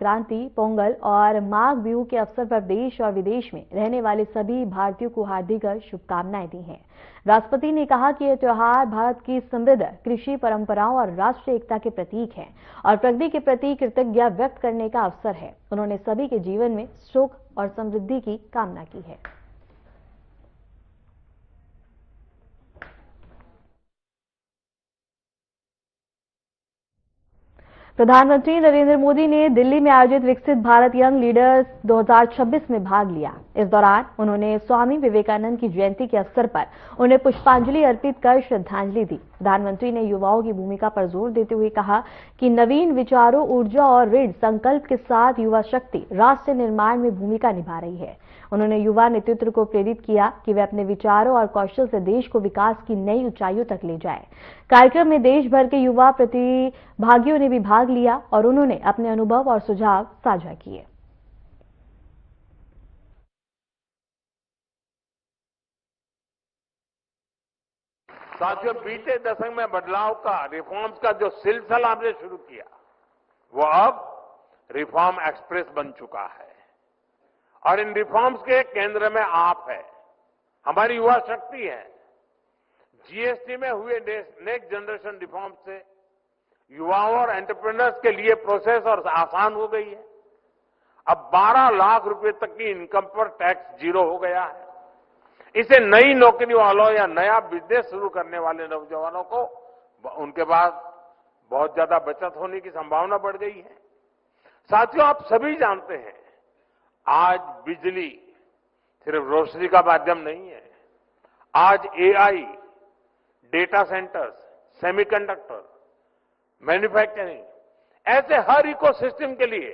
क्रांति, पोंगल और माघ बिहू के अवसर पर देश और विदेश में रहने वाले सभी भारतीयों को हार्दिक शुभकामनाएं दी हैं। राष्ट्रपति ने कहा कि यह त्योहार भारत की समृद्ध कृषि परंपराओं और राष्ट्रीय एकता के प्रतीक है और प्रकृति के प्रति कृतज्ञता व्यक्त करने का अवसर है। उन्होंने सभी के जीवन में सुख और समृद्धि की कामना की है। प्रधानमंत्री नरेंद्र मोदी ने दिल्ली में आयोजित विकसित भारत यंग लीडर्स 2026 में भाग लिया। इस दौरान उन्होंने स्वामी विवेकानंद की जयंती के अवसर पर उन्हें पुष्पांजलि अर्पित कर श्रद्धांजलि दी। प्रधानमंत्री ने युवाओं की भूमिका पर जोर देते हुए कहा कि नवीन विचारों, ऊर्जा और दृढ़ संकल्प के साथ युवा शक्ति राष्ट्र निर्माण में भूमिका निभा रही है। उन्होंने युवा नेतृत्व को प्रेरित किया कि वे अपने विचारों और कौशल से देश को विकास की नई ऊंचाइयों तक ले जाएं। कार्यक्रम में देश भर के युवा प्रतिभागियों ने भी भाग लिया और उन्होंने अपने अनुभव और सुझाव साझा किए। साथियों, बीते दशक में बदलाव का, रिफॉर्म्स का जो सिलसिला हमने शुरू किया, वो अब रिफॉर्म एक्सप्रेस बन चुका है और इन रिफॉर्म्स के केंद्र में आप है, हमारी युवा शक्ति है। जीएसटी में हुए नेक्स्ट जनरेशन रिफॉर्म से युवाओं और एंटरप्रेन्योर्स के लिए प्रोसेस और आसान हो गई है। अब 12 लाख रुपए तक की इनकम पर टैक्स जीरो हो गया है। इसे नई नौकरी वालों या नया बिजनेस शुरू करने वाले नौजवानों को उनके पास बहुत ज्यादा बचत होने की संभावना बढ़ गई है। साथियों, आप सभी जानते हैं, आज बिजली सिर्फ रोशनी का माध्यम नहीं है। आज AI, data centres, semiconductor, manufacturing, ऐसे हर इकोसिस्टम के लिए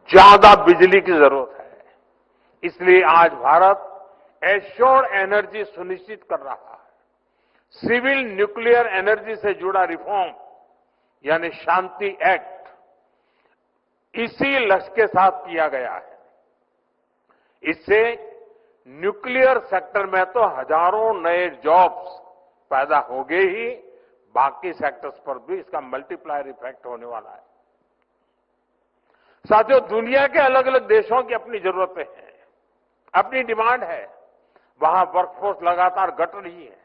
ज्यादा बिजली की जरूरत है। इसलिए आज भारत एश्योर्ड एनर्जी सुनिश्चित कर रहा है। सिविल न्यूक्लियर एनर्जी से जुड़ा रिफॉर्म यानी शांति एक्ट इसी लक्ष्य के साथ किया गया है। इससे न्यूक्लियर सेक्टर में तो हजारों नए जॉब्स पैदा होंगे ही, बाकी सेक्टर्स पर भी इसका मल्टीप्लायर इफेक्ट होने वाला है। साथियों, दुनिया के अलग अलग देशों की अपनी जरूरतें हैं, अपनी डिमांड है। वहां वर्कफोर्स लगातार घट रही है।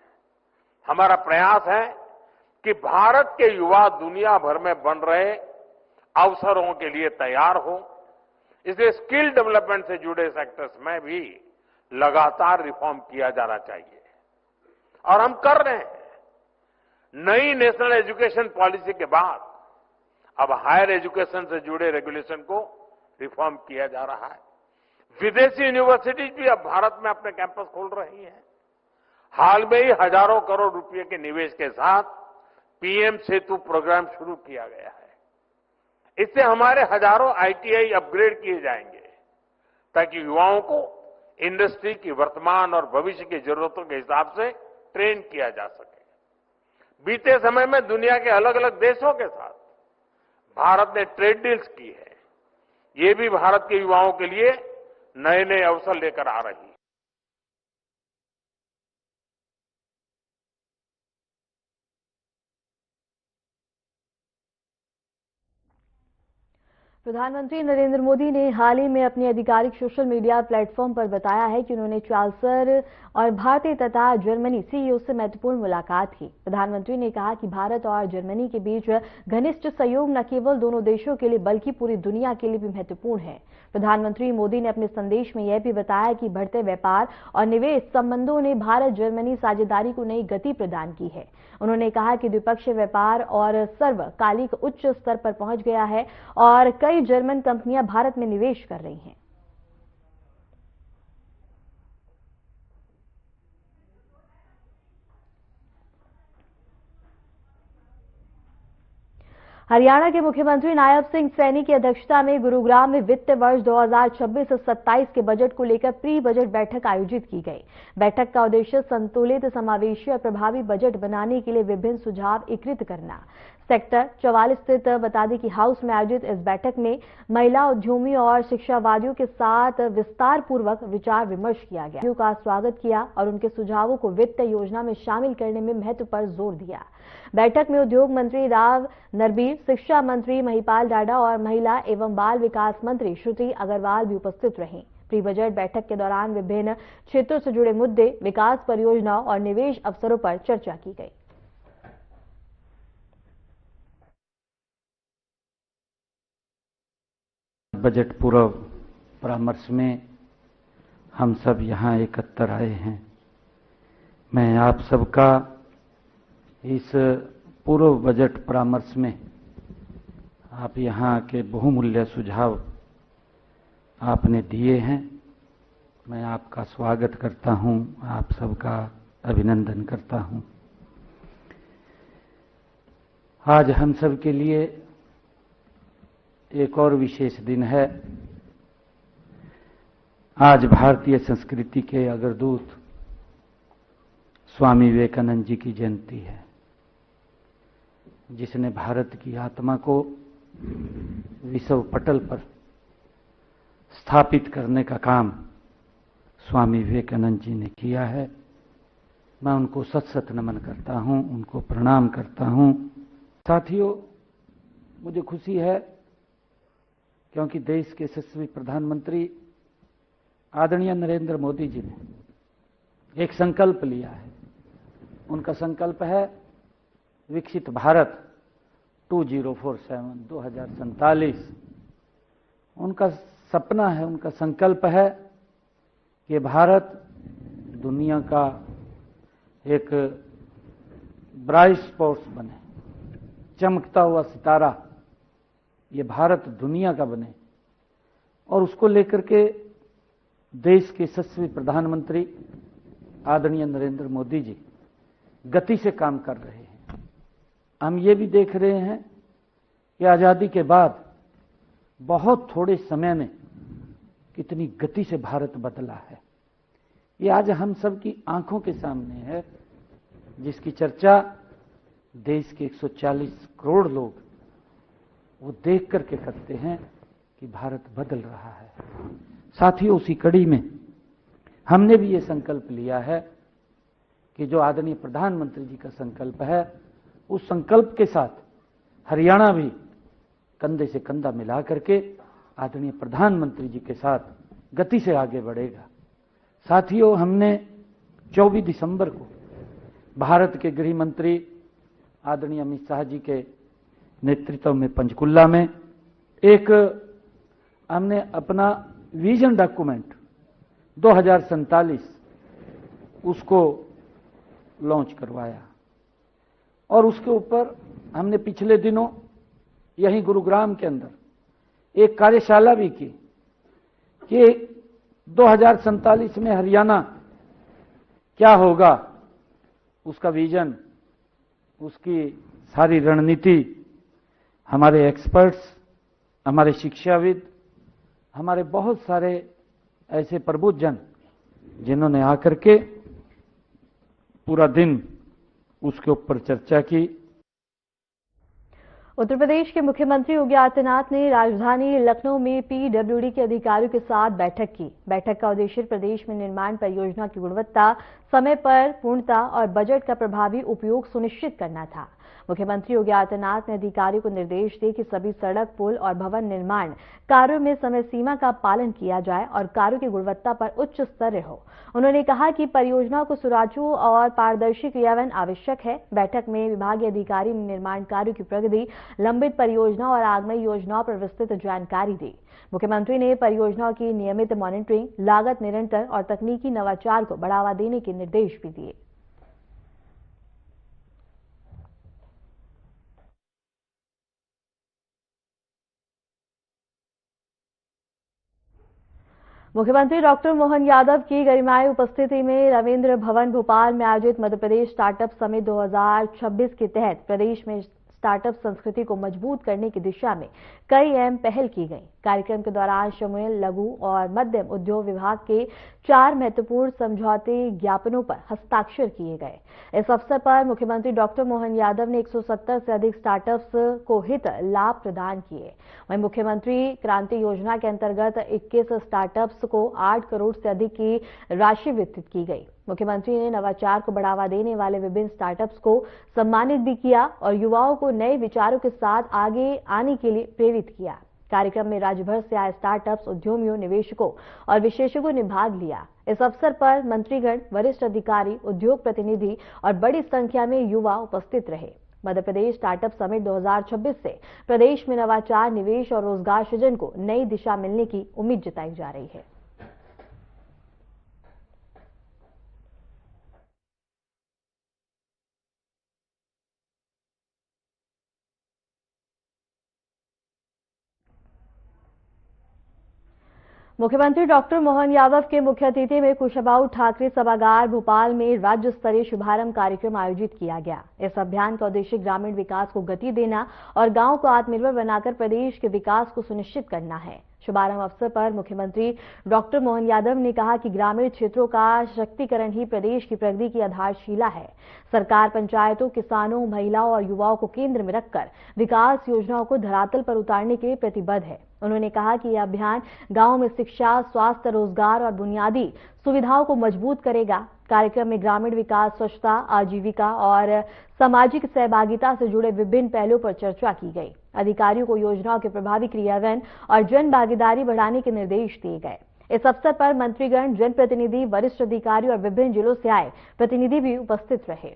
हमारा प्रयास है कि भारत के युवा दुनिया भर में बन रहे अवसरों के लिए तैयार हो। इसलिए स्किल डेवलपमेंट से जुड़े सेक्टर्स में भी लगातार रिफॉर्म किया जाना चाहिए और हम कर रहे हैं। नई नेशनल एजुकेशन पॉलिसी के बाद अब हायर एजुकेशन से जुड़े रेगुलेशन को रिफॉर्म किया जा रहा है। विदेशी यूनिवर्सिटीज भी अब भारत में अपने कैंपस खोल रही हैं। हाल में ही हजारों करोड़ रुपए के निवेश के साथ पीएम सेतु प्रोग्राम शुरू किया गया है। इससे हमारे हजारों आईटीआई अपग्रेड किए जाएंगे ताकि युवाओं को इंडस्ट्री की वर्तमान और भविष्य की जरूरतों के हिसाब से ट्रेन किया जा सके। बीते समय में दुनिया के अलग अलग देशों के साथ भारत ने ट्रेड डील्स की है। ये भी भारत के युवाओं के लिए नए नए अवसर लेकर आ रही है। प्रधानमंत्री नरेंद्र मोदी ने हाल ही में अपने आधिकारिक सोशल मीडिया प्लेटफॉर्म पर बताया है कि उन्होंने चार्ल्सर और भारतीय तथा जर्मनी सीईओ से महत्वपूर्ण मुलाकात की। प्रधानमंत्री ने कहा कि भारत और जर्मनी के बीच घनिष्ठ सहयोग न केवल दोनों देशों के लिए बल्कि पूरी दुनिया के लिए भी महत्वपूर्ण है। प्रधानमंत्री मोदी ने अपने संदेश में यह भी बताया कि बढ़ते व्यापार और निवेश संबंधों ने भारत जर्मनी साझेदारी को नई गति प्रदान की है। उन्होंने कहा कि द्विपक्षीय व्यापार और सर्वकालिक उच्च स्तर पर पहुंच गया है और कई जर्मन कंपनियां भारत में निवेश कर रही हैं। हरियाणा के मुख्यमंत्री नायब सिंह सैनी की अध्यक्षता में गुरुग्राम में वित्त वर्ष 2026-27 के बजट को लेकर प्री बजट बैठक आयोजित की गई। बैठक का उद्देश्य संतुलित, समावेशी और प्रभावी बजट बनाने के लिए विभिन्न सुझाव एकत्रित करना, सेक्टर 44 स्थित बता दें कि हाउस में आयोजित इस बैठक में महिला उद्यमियों और शिक्षावादियों के साथ विस्तार पूर्वक विचार विमर्श किया गया। का स्वागत किया और उनके सुझावों को वित्त योजना में शामिल करने में महत्व पर जोर दिया। बैठक में उद्योग मंत्री राव नरबीर, शिक्षा मंत्री महिपाल डाडा और महिला एवं बाल विकास मंत्री श्रुति अग्रवाल भी उपस्थित रहीं। प्री बजट बैठक के दौरान विभिन्न क्षेत्रों से जुड़े मुद्दे, विकास परियोजनाओं और निवेश अवसरों पर चर्चा की गई। बजट पूर्व परामर्श में हम सब यहाँ एकत्र आए हैं। मैं आप सबका इस पूर्व बजट परामर्श में आप यहाँ के बहुमूल्य सुझाव आपने दिए हैं। मैं आपका स्वागत करता हूँ, आप सबका अभिनंदन करता हूँ। आज हम सब के लिए एक और विशेष दिन है। आज भारतीय संस्कृति के अग्रदूत स्वामी विवेकानंद जी की जयंती है, जिसने भारत की आत्मा को विश्व पटल पर स्थापित करने का काम स्वामी विवेकानंद जी ने किया है। मैं उनको सत सत नमन करता हूं, उनको प्रणाम करता हूं। साथियों, मुझे खुशी है क्योंकि देश के यशस्वी प्रधानमंत्री आदरणीय नरेंद्र मोदी जी ने एक संकल्प लिया है। उनका संकल्प है विकसित भारत 2047। उनका सपना है, उनका संकल्प है कि भारत दुनिया का एक ब्राइट स्पॉट बने, चमकता हुआ सितारा ये भारत दुनिया का बने। और उसको लेकर के देश के यशस्वी प्रधानमंत्री आदरणीय नरेंद्र मोदी जी गति से काम कर रहे हैं। हम ये भी देख रहे हैं कि आजादी के बाद बहुत थोड़े समय में कितनी गति से भारत बदला है। ये आज हम सब की आंखों के सामने है, जिसकी चर्चा देश के 140 करोड़ लोग वो देख करके करते हैं कि भारत बदल रहा है। साथियों, उसी कड़ी में हमने भी ये संकल्प लिया है कि जो आदरणीय प्रधानमंत्री जी का संकल्प है, उस संकल्प के साथ हरियाणा भी कंधे से कंधा मिला करके आदरणीय प्रधानमंत्री जी के साथ गति से आगे बढ़ेगा। साथियों, हमने 24 दिसंबर को भारत के गृह मंत्री आदरणीय अमित शाह जी के नेतृत्व में पंचकुला में हमने अपना विजन डॉक्यूमेंट 2047 उसको लॉन्च करवाया। और उसके ऊपर हमने पिछले दिनों यहीं गुरुग्राम के अंदर एक कार्यशाला भी की कि 2047 में हरियाणा क्या होगा, उसका विजन, उसकी सारी रणनीति हमारे एक्सपर्ट्स, हमारे शिक्षाविद, हमारे बहुत सारे ऐसे प्रबुद्धजन जिन्होंने आकर के पूरा दिन उसके ऊपर चर्चा की। उत्तर प्रदेश के मुख्यमंत्री योगी आदित्यनाथ ने राजधानी लखनऊ में पीडब्ल्यूडी के अधिकारियों के साथ बैठक की। बैठक का उद्देश्य प्रदेश में निर्माण परियोजना की गुणवत्ता, समय पर पूर्णता और बजट का प्रभावी उपयोग सुनिश्चित करना था। मुख्यमंत्री योगी आदित्यनाथ ने अधिकारियों को निर्देश दिए कि सभी सड़क, पुल और भवन निर्माण कार्यों में समय सीमा का पालन किया जाए और कार्यों की गुणवत्ता पर उच्च स्तर हो। उन्होंने कहा कि परियोजनाओं को सुचारू और पारदर्शी क्रियान्वयन आवश्यक है। बैठक में विभागीय अधिकारी ने निर्माण कार्यों की प्रगति, लंबित परियोजनाओं और आगामी योजनाओं पर विस्तृत जानकारी दी। मुख्यमंत्री ने परियोजनाओं की नियमित मॉनिटरिंग, लागत निरंतर और तकनीकी नवाचार को बढ़ावा देने के निर्देश भी दिए। मुख्यमंत्री डॉक्टर मोहन यादव की गरिमाई उपस्थिति में रविंद्र भवन भोपाल में आयोजित मध्य प्रदेश स्टार्टअप समिट 2026 के तहत प्रदेश में स्टार्टअप संस्कृति को मजबूत करने की दिशा में कई अहम पहल की गई। कार्यक्रम के दौरान समूह लघु और मध्यम उद्योग विभाग के 4 महत्वपूर्ण समझौते ज्ञापनों पर हस्ताक्षर किए गए। इस अवसर पर मुख्यमंत्री डॉक्टर मोहन यादव ने 170 से अधिक स्टार्टअप्स को हित लाभ प्रदान किए। वहीं मुख्यमंत्री क्रांति योजना के अंतर्गत 21 स्टार्टअप्स को 8 करोड़ से अधिक की राशि वितरित की गई। मुख्यमंत्री ने नवाचार को बढ़ावा देने वाले विभिन्न स्टार्टअप्स को सम्मानित भी किया और युवाओं को नए विचारों के साथ आगे आने के लिए प्रेरित किया। कार्यक्रम में राज्य भर से आए स्टार्टअप्स, उद्यमियों, निवेशकों और विशेषज्ञों ने भाग लिया। इस अवसर पर मंत्रीगण, वरिष्ठ अधिकारी, उद्योग प्रतिनिधि और बड़ी संख्या में युवा उपस्थित रहे। मध्य प्रदेश स्टार्टअप समिट 2026 से प्रदेश में नवाचार, निवेश और रोजगार सृजन को नई दिशा मिलने की उम्मीद जताई जा रही है। मुख्यमंत्री डॉक्टर मोहन यादव के मुख्य अतिथि में कुशाभाऊ ठाकरे सभागार भोपाल में राज्य स्तरीय शुभारंभ कार्यक्रम आयोजित किया गया। इस अभियान का उद्देश्य ग्रामीण विकास को गति देना और गांव को आत्मनिर्भर बनाकर प्रदेश के विकास को सुनिश्चित करना है। शुभारंभ अवसर पर मुख्यमंत्री डॉक्टर मोहन यादव ने कहा कि ग्रामीण क्षेत्रों का सशक्तिकरण ही प्रदेश की प्रगति की आधारशिला है। सरकार पंचायतों, किसानों, महिलाओं और युवाओं को केंद्र में रखकर विकास योजनाओं को धरातल पर उतारने के लिए प्रतिबद्ध है। उन्होंने कहा कि यह अभियान गांवों में शिक्षा, स्वास्थ्य, रोजगार और बुनियादी सुविधाओं को मजबूत करेगा। कार्यक्रम में ग्रामीण विकास, स्वच्छता, आजीविका और सामाजिक सहभागिता से जुड़े विभिन्न पहलुओं पर चर्चा की गई। अधिकारियों को योजनाओं के प्रभावी क्रियान्वयन और जन भागीदारी बढ़ाने के निर्देश दिए गए। इस अवसर पर मंत्रीगण, जनप्रतिनिधि, वरिष्ठ अधिकारी और विभिन्न जिलों से आए प्रतिनिधि भी उपस्थित रहे।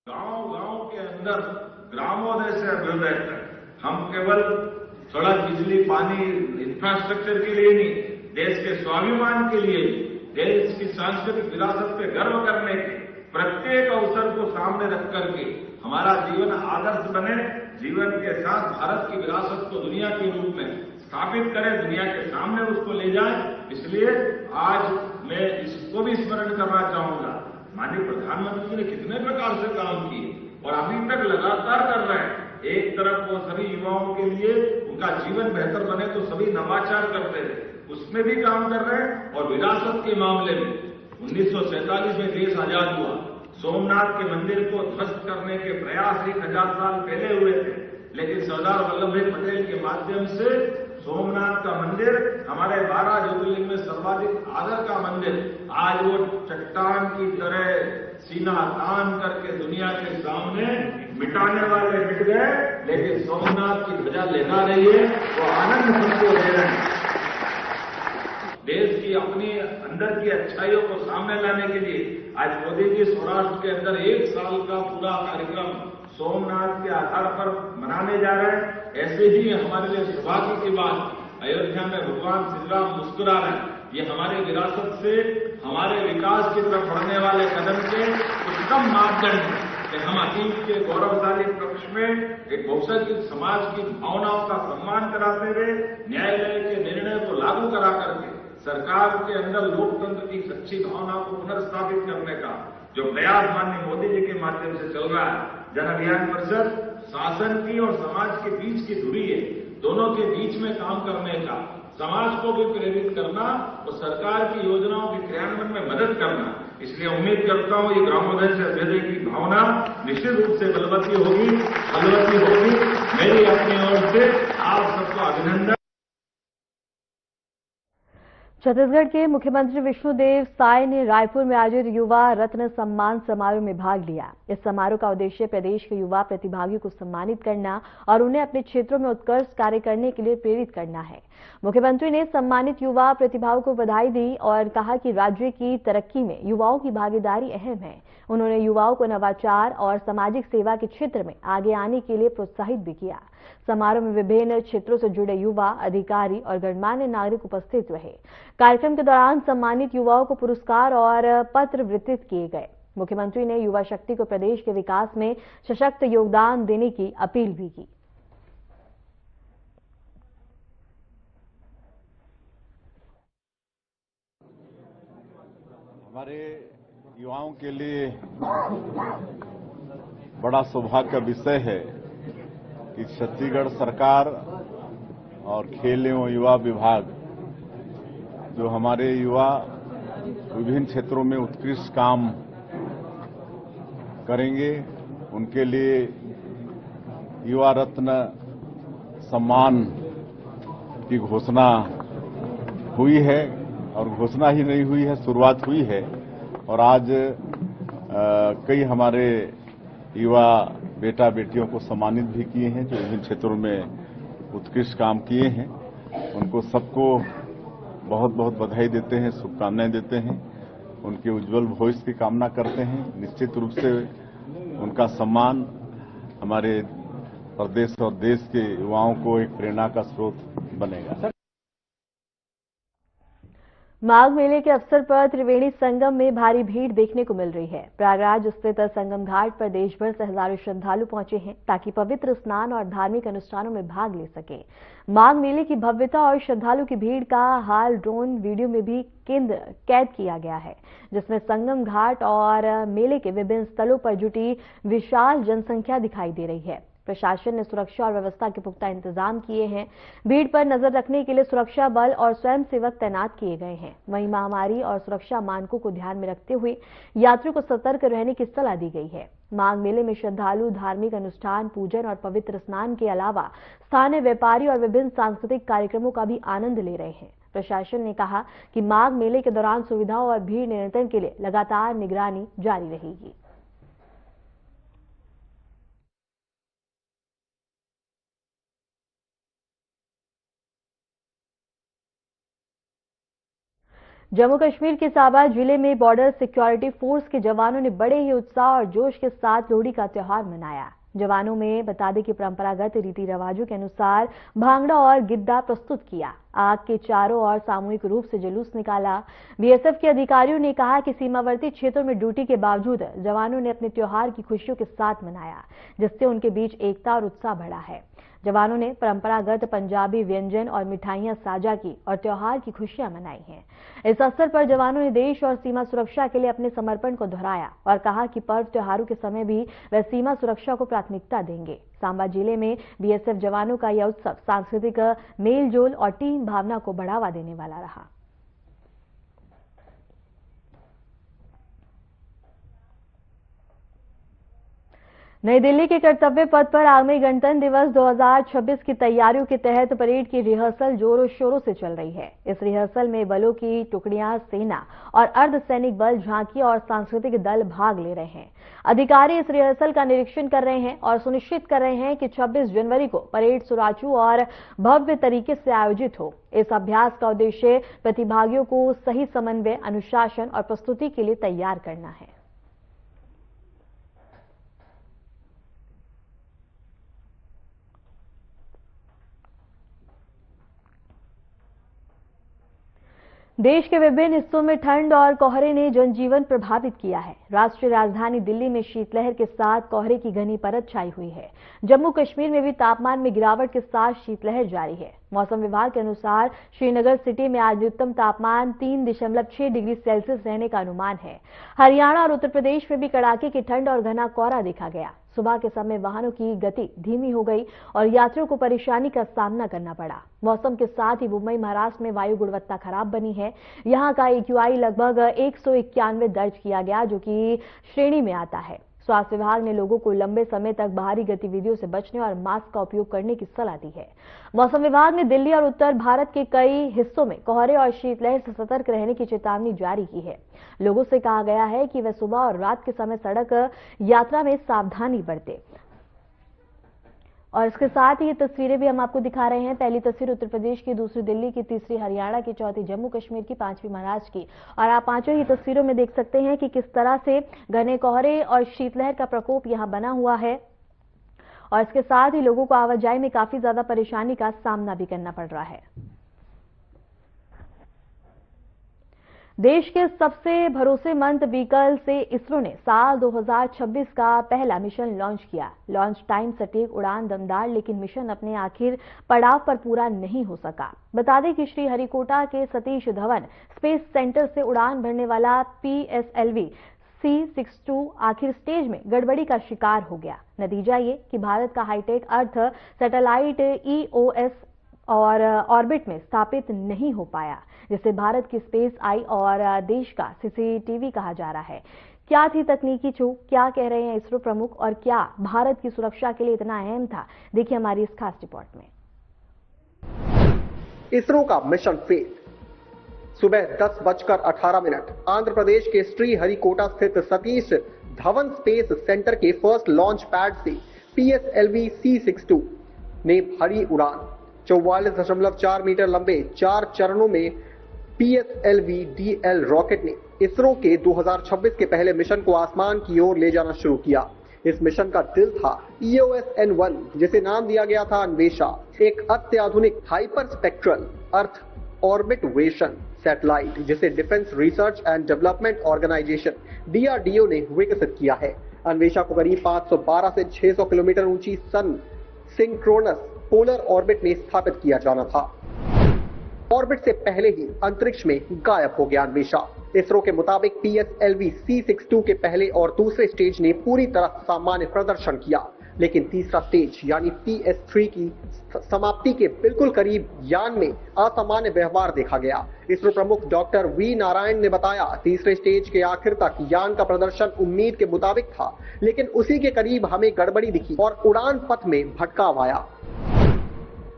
गांव के अंदर ग्रामोदय से अभ्युदय तक हम केवल सड़क, बिजली, पानी, इंफ्रास्ट्रक्चर के लिए नहीं, देश के स्वाभिमान के लिए, देश की सांस्कृतिक विरासत पे गर्व करने के प्रत्येक अवसर को सामने रख करके हमारा जीवन आदर्श बने, जीवन के साथ भारत की विरासत को दुनिया के रूप में स्थापित करें, दुनिया के सामने उसको ले जाएं। इसलिए आज मैं इसको भी स्मरण करना चाहूंगा, माननीय प्रधानमंत्री जी ने कितने प्रकार से काम किए और अभी तक लगातार कर रहे हैं। एक तरफ वो सभी युवाओं के लिए उनका जीवन बेहतर बने तो सभी नवाचार करते रहे, उसमें भी काम कर रहे हैं। और विरासत के मामले में 1947 में देश आजाद हुआ, सोमनाथ के मंदिर को ध्वस्त करने के प्रयास 1000 साल पहले हुए थे, लेकिन सरदार वल्लभ भाई पटेल के माध्यम से सोमनाथ का मंदिर, हमारे 12 ज्योतिर्लिंग में सर्वाधिक आदर का मंदिर, आज वो चट्टान की तरह सीना तान करके दुनिया के सामने मिटाने वाले मिट गए, लेकिन सोमनाथ की ध्वजा लहरा रही है, वो आनंद सबको दे रहे हैं। देश की अपनी अंदर की अच्छाइयों को सामने लाने के लिए आज मोदी जी सौराष्ट्र के अंदर 1 साल का पूरा कार्यक्रम सोमनाथ के आधार पर मनाने जा रहे हैं। ऐसे ही हमारे लिए सौभाग्य की बात, अयोध्या में भगवान श्री राम मुस्कुरा रहे हैं। ये हमारे विरासत से हमारे विकास की तरफ बढ़ने वाले कदम के उत्तम मापदंड है कि हम अतीत के गौरवशाली पक्ष में एक बहुसंख्यक समाज की भावनाओं का सम्मान कराते हुए न्यायालय के निर्णय को लागू करा करके सरकार के अंदर लोकतंत्र की सच्ची भावना को पुनर्स्थापित करने का जो प्रयास माननीय मोदी जी के माध्यम से चल रहा है। जन अभियान परिषद शासन की और समाज के बीच की दूरी है, दोनों के बीच में काम करने का, समाज को भी प्रेरित करना और सरकार की योजनाओं के क्रियान्वयन में मदद करना। इसलिए उम्मीद करता हूं ये ग्रामोदय से अभ्युदय की भावना निश्चित रूप से बलवती होगी। मेरी अपनी ओर से आप सबको अभिनंदन। छत्तीसगढ़ के मुख्यमंत्री विष्णुदेव साय ने रायपुर में आयोजित युवा रत्न सम्मान समारोह में भाग लिया। इस समारोह का उद्देश्य प्रदेश के युवा प्रतिभागियों को सम्मानित करना और उन्हें अपने क्षेत्रों में उत्कृष्ट कार्य करने के लिए प्रेरित करना है। मुख्यमंत्री ने सम्मानित युवा प्रतिभाओं को बधाई दी और कहा कि राज्य की तरक्की में युवाओं की भागीदारी अहम है। उन्होंने युवाओं को नवाचार और सामाजिक सेवा के क्षेत्र में आगे आने के लिए प्रोत्साहित भी किया। समारोह में विभिन्न क्षेत्रों से जुड़े युवा, अधिकारी और गणमान्य नागरिक उपस्थित रहे। कार्यक्रम के दौरान सम्मानित युवाओं को पुरस्कार और पत्र वितरित किए गए। मुख्यमंत्री ने युवा शक्ति को प्रदेश के विकास में सशक्त योगदान देने की अपील भी की। हमारे युवाओं के लिए बड़ा सौभाग्य का विषय है कि छत्तीसगढ़ सरकार और खेल एवं युवा विभाग जो हमारे युवा विभिन्न क्षेत्रों में उत्कृष्ट काम करेंगे उनके लिए युवा रत्न सम्मान की घोषणा हुई है और घोषणा ही नहीं हुई है, शुरुआत हुई है। और आज कई हमारे युवा बेटा बेटियों को सम्मानित भी किए हैं जो विभिन्न क्षेत्रों में उत्कृष्ट काम किए हैं। उनको सबको बहुत बहुत बधाई देते हैं, शुभकामनाएं देते हैं, उनके उज्जवल भविष्य की कामना करते हैं। निश्चित रूप से उनका सम्मान हमारे प्रदेश और देश के युवाओं को एक प्रेरणा का स्रोत बनेगा। माघ मेले के अवसर पर त्रिवेणी संगम में भारी भीड़ देखने को मिल रही है। प्रयागराज स्थित संगम घाट पर देश भर से हजारों श्रद्धालु पहुंचे हैं ताकि पवित्र स्नान और धार्मिक अनुष्ठानों में भाग ले सकें। माघ मेले की भव्यता और श्रद्धालु की भीड़ का हाल ड्रोन वीडियो में भी कैद किया गया है, जिसमें संगम घाट और मेले के विभिन्न स्थलों पर जुटी विशाल जनसंख्या दिखाई दे रही है। प्रशासन ने सुरक्षा और व्यवस्था के पुख्ता इंतजाम किए हैं। भीड़ पर नजर रखने के लिए सुरक्षा बल और स्वयंसेवक तैनात किए गए हैं। वहीं महामारी और सुरक्षा मानकों को ध्यान में रखते हुए यात्रियों को सतर्क रहने की सलाह दी गई है। माघ मेले में श्रद्धालु धार्मिक अनुष्ठान, पूजन और पवित्र स्नान के अलावा स्थानीय व्यापारी और विभिन्न सांस्कृतिक कार्यक्रमों का भी आनंद ले रहे हैं। प्रशासन ने कहा कि माघ मेले के दौरान सुविधाओं और भीड़ नियंत्रण के लिए लगातार निगरानी जारी रहेगी। जम्मू कश्मीर के साबा जिले में बॉर्डर सिक्योरिटी फोर्स के जवानों ने बड़े ही उत्साह और जोश के साथ लोहड़ी का त्यौहार मनाया। जवानों में बता दें कि परंपरागत रीति रिवाजों के अनुसार भांगड़ा और गिद्दा प्रस्तुत किया। आग के चारों ओर सामूहिक रूप से जुलूस निकाला। बीएसएफ के अधिकारियों ने कहा कि सीमावर्ती क्षेत्रों में ड्यूटी के बावजूद जवानों ने अपने त्योहार की खुशियों के साथ मनाया, जिससे उनके बीच एकता और उत्साह बढ़ा है। जवानों ने परंपरागत पंजाबी व्यंजन और मिठाइयां साझा की और त्योहार की खुशियां मनाई हैं। इस अवसर पर जवानों ने देश और सीमा सुरक्षा के लिए अपने समर्पण को दोहराया और कहा कि पर्व त्योहारों के समय भी वे सीमा सुरक्षा को प्राथमिकता देंगे। सांबा जिले में बीएसएफ जवानों का यह उत्सव सांस्कृतिक मेलजोल और टीम भावना को बढ़ावा देने वाला रहा। नई दिल्ली के कर्तव्य पथ पर आगामी गणतंत्र दिवस 2026 की तैयारियों के तहत परेड की रिहर्सल जोरों शोरों से चल रही है। इस रिहर्सल में बलों की टुकड़ियां, सेना और अर्धसैनिक बल, झांकी और सांस्कृतिक दल भाग ले रहे हैं। अधिकारी इस रिहर्सल का निरीक्षण कर रहे हैं और सुनिश्चित कर रहे हैं कि 26 जनवरी को परेड सुचारू और भव्य तरीके से आयोजित हो। इस अभ्यास का उद्देश्य प्रतिभागियों को सही समन्वय, अनुशासन और प्रस्तुति के लिए तैयार करना है। देश के विभिन्न हिस्सों में ठंड और कोहरे ने जनजीवन प्रभावित किया है। राष्ट्रीय राजधानी दिल्ली में शीतलहर के साथ कोहरे की घनी परत छाई हुई है। जम्मू कश्मीर में भी तापमान में गिरावट के साथ शीतलहर जारी है। मौसम विभाग के अनुसार श्रीनगर सिटी में आज न्यूनतम तापमान 3.6 डिग्री सेल्सियस रहने का अनुमान है। हरियाणा और उत्तर प्रदेश में भी कड़ाके की ठंड और घना कोहरा देखा गया। सुबह के समय वाहनों की गति धीमी हो गई और यात्रियों को परेशानी का सामना करना पड़ा। मौसम के साथ ही मुंबई, महाराष्ट्र में वायु गुणवत्ता खराब बनी है। यहां का AQI लगभग 191 दर्ज किया गया, जो कि श्रेणी में आता है। स्वास्थ्य विभाग ने लोगों को लंबे समय तक बाहरी गतिविधियों से बचने और मास्क का उपयोग करने की सलाह दी है। मौसम विभाग ने दिल्ली और उत्तर भारत के कई हिस्सों में कोहरे और शीतलहर से सतर्क रहने की चेतावनी जारी की है। लोगों से कहा गया है कि वे सुबह और रात के समय सड़क यात्रा में सावधानी बरतें। और इसके साथ ही ये तस्वीरें भी हम आपको दिखा रहे हैं। पहली तस्वीर उत्तर प्रदेश की, दूसरी दिल्ली की, तीसरी हरियाणा की, चौथी जम्मू कश्मीर की, पांचवी महाराष्ट्र की। और आप पांचों ही तस्वीरों में देख सकते हैं कि किस तरह से घने कोहरे और शीतलहर का प्रकोप यहां बना हुआ है। और इसके साथ ही लोगों को आवाजाही में काफी ज्यादा परेशानी का सामना भी करना पड़ रहा है। देश के सबसे भरोसेमंद व्हीकल से इसरो ने साल 2026 का पहला मिशन लॉन्च किया। लॉन्च टाइम सटीक, उड़ान दमदार, लेकिन मिशन अपने आखिर पड़ाव पर पूरा नहीं हो सका। बता दें कि श्रीहरिकोटा के सतीश धवन स्पेस सेंटर से उड़ान भरने वाला PSLV C62 आखिर स्टेज में गड़बड़ी का शिकार हो गया। नतीजा ये कि भारत का हाईटेक अर्थ सैटेलाइट EOS और ऑर्बिट में स्थापित नहीं हो पाया, जिसे भारत की स्पेस आई और देश का CCTV कहा जा रहा है। क्या थी तकनीकी चूक, क्या कह रहे हैं इसरो प्रमुख और क्या भारत की सुरक्षा के लिए इतना अहम था, देखिए हमारी इस खास रिपोर्ट में। इसरो का मिशन फेल। सुबह 10:18 आंध्र प्रदेश के श्रीहरिकोटा स्थित सतीश धवन स्पेस सेंटर के फर्स्ट लॉन्च पैड से PSLV C62 ने भरी उड़ान। 44.4 मीटर लंबे 4 चरणों में PSLV-DL रॉकेट ने इसरो के 2026 के पहले मिशन को आसमान की ओर ले जाना शुरू किया। इस मिशन का दिल था EOS-N1, जिसे नाम दिया गया था अन्वेषा, एक अत्याधुनिक हाइपर स्पेक्ट्रल अर्थ ऑर्बिटवेशन सैटेलाइट जिसे defence research and development organisation DRDO ने विकसित किया है। अन्वेषा को करीब 512 से 600 किलोमीटर ऊंची सन सिंक्रोनस पोलर ऑर्बिट में स्थापित किया जाना था। ऑर्बिट से पहले ही अंतरिक्ष में गायब हो गया अन्वेषा। इसरो के मुताबिक PSLV C62 के पहले और दूसरे स्टेज ने पूरी तरह सामान्य प्रदर्शन किया, लेकिन तीसरा स्टेज यानी PS3 की समाप्ति के बिल्कुल करीब यान में असामान्य व्यवहार देखा गया। इसरो प्रमुख डॉक्टर V नारायण ने बताया, तीसरे स्टेज के आखिर तक यान का प्रदर्शन उम्मीद के मुताबिक था, लेकिन उसी के करीब हमें गड़बड़ी दिखी और उड़ान पथ में भटकाव आया।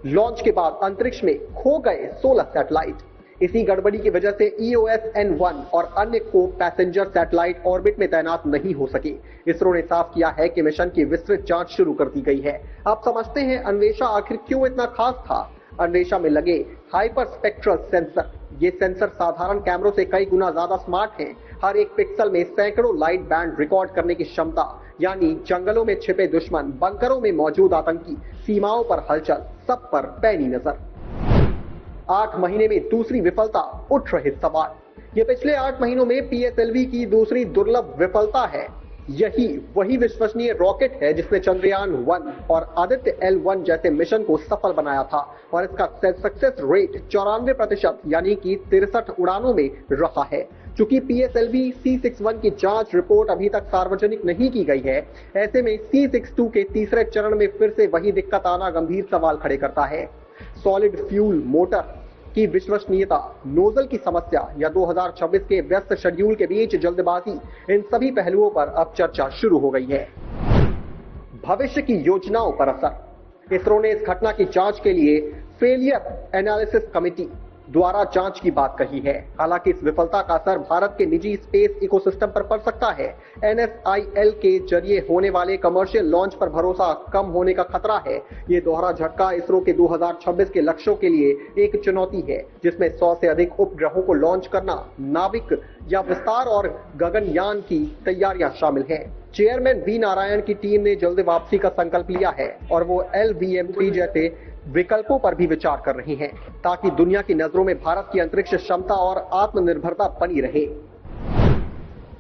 लॉन्च के बाद अंतरिक्ष में खो गए 16 सैटेलाइट। इसी गड़बड़ी की वजह से EOS-N1 और अन्य को पैसेंजर सैटेलाइट ऑर्बिट में तैनात नहीं हो सके। इसरो ने साफ किया है कि मिशन की विस्तृत जांच शुरू कर दी गई है। अब समझते हैं अन्वेषा आखिर क्यों इतना खास था। अन्वेषा में लगे हाइपर स्पेक्ट्रल सेंसर। ये सेंसर साधारण कैमरों से कई गुना ज्यादा स्मार्ट हैं। हर एक पिक्सल में सैकड़ों लाइट बैंड रिकॉर्ड करने की क्षमता, यानी जंगलों में छिपे दुश्मन, बंकरों में मौजूद आतंकी, सीमाओं पर हलचल, सब पर पैनी नजर। 8 महीने में दूसरी विफलता, उठ रहे सवाल। ये पिछले 8 महीनों में PSLV की दूसरी दुर्लभ विफलता है। यही वही विश्वसनीय रॉकेट है जिसने चंद्रयान 1 और आदित्य L1 जैसे मिशन को सफल बनाया था और इसका सक्सेस रेट 94% यानी कि 63 उड़ानों में रहा है। चूंकि PSLV C61 की जांच रिपोर्ट अभी तक सार्वजनिक नहीं की गई है, ऐसे में C62 के तीसरे चरण में फिर से वही दिक्कत आना गंभीर सवाल खड़े करता है। सॉलिड फ्यूल मोटर की विश्वसनीयता, नोजल की समस्या या 2026 के व्यस्त शेड्यूल के बीच जल्दबाजी, इन सभी पहलुओं पर अब चर्चा शुरू हो गई है। भविष्य की योजनाओं पर असर। इसरो ने इस घटना की जांच के लिए फेलियर एनालिसिस कमेटी द्वारा जांच की बात कही है। हालांकि इस विफलता का असर भारत के निजी स्पेस इकोसिस्टम पर पड़ सकता है। NSIL के जरिए होने वाले कमर्शियल लॉन्च पर भरोसा कम होने का खतरा है। ये दोहरा झटका इसरो के 2026 के लक्ष्यों के लिए एक चुनौती है, जिसमें 100 से अधिक उपग्रहों को लॉन्च करना, नाविक या विस्तार और गगनयान की तैयारियां शामिल हैं। चेयरमैन V नारायण की टीम ने जल्द वापसी का संकल्प लिया है और वो LVM-3 जैसे विकल्पों पर भी विचार कर रही हैं, ताकि दुनिया की नजरों में भारत की अंतरिक्ष क्षमता और आत्मनिर्भरता बनी रहे।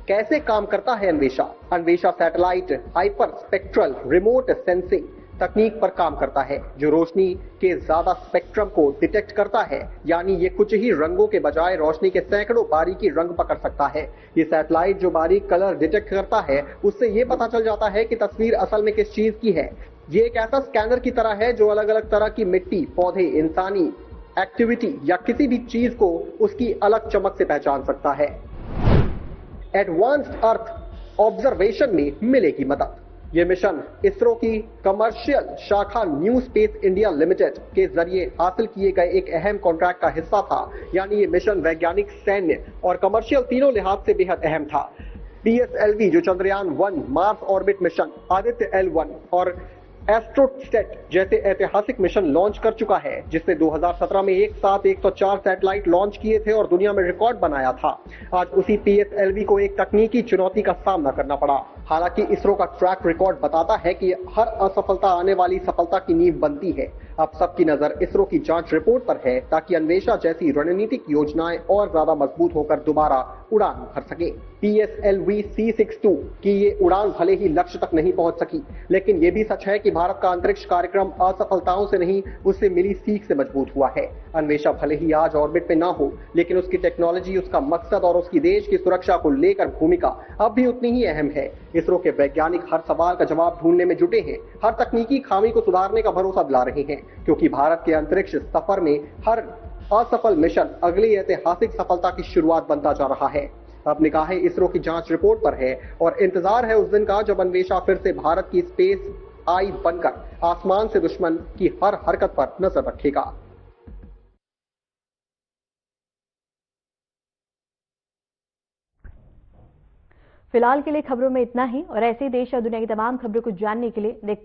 कैसे काम करता है Anvesha? Anvesha satellite hyper spectral remote sensing तकनीक पर काम करता है, जो रोशनी के ज्यादा स्पेक्ट्रम को डिटेक्ट करता है, यानी ये कुछ ही रंगों के बजाय रोशनी के सैकड़ों बारीकी रंग पकड़ सकता है। ये सैटेलाइट जो बारीक कलर डिटेक्ट करता है, उससे ये पता चल जाता है कि तस्वीर असल में किस चीज की है। ये एक ऐसा स्कैनर की तरह है जो अलग अलग तरह की मिट्टी, पौधे, इंसानी एक्टिविटी या किसी भी चीज को उसकी अलग चमक से पहचान सकता है। एडवांस्ड अर्थ ऑब्जर्वेशन में मिलेगी मदद। ये मिशन इसरो की कमर्शियल शाखा न्यू स्पेस इंडिया लिमिटेड के जरिए हासिल किए गए एक अहम कॉन्ट्रैक्ट का हिस्सा था, यानी ये मिशन वैज्ञानिक, सैन्य और कमर्शियल तीनों लिहाज से बेहद अहम था। PSLV जो Chandrayaan 1 Mars orbit mission, Aditya L1 और एस्ट्रोस्टेट जैसे ऐतिहासिक मिशन लॉन्च कर चुका है, जिसने 2017 में एक साथ 104 सैटेलाइट लॉन्च किए थे और दुनिया में रिकॉर्ड बनाया था। आज उसी PSLV को एक तकनीकी चुनौती का सामना करना पड़ा। हालांकि इसरो का ट्रैक रिकॉर्ड बताता है कि हर असफलता आने वाली सफलता की नींव बनती है। अब सबकी नजर इसरो की जांच रिपोर्ट पर है ताकि अन्वेषा जैसी रणनीतिक योजनाएं और ज्यादा मजबूत होकर दोबारा उड़ान भर सके। PSLV C62 की ये उड़ान भले ही लक्ष्य तक नहीं पहुंच सकी, लेकिन ये भी सच है कि भारत का अंतरिक्ष कार्यक्रम असफलताओं से नहीं, उससे मिली सीख से मजबूत हुआ है। अन्वेषा भले ही आज ऑर्बिट पे ना हो, लेकिन उसकी टेक्नोलॉजी, उसका मकसद और उसकी देश की सुरक्षा को लेकर भूमिका अब भी उतनी ही अहम है। इसरो के वैज्ञानिक हर सवाल का जवाब ढूंढने में जुटे हैं, हर तकनीकी खामी को सुधारने का भरोसा दिला रहे हैं, क्योंकि भारत के अंतरिक्ष सफर में हर असफल मिशन अगली ऐतिहासिक सफलता की शुरुआत बनता जा रहा है। अब निगाहें इसरो की जांच रिपोर्ट पर है और इंतजार है उस दिन का जब अन्वेषा फिर से भारत की स्पेस आई बनकर आसमान से दुश्मन की हर हरकत पर नजर रखेगा। फिलहाल के लिए खबरों में इतना ही और ऐसे ही देश और दुनिया की तमाम खबरों को जानने के लिए देखते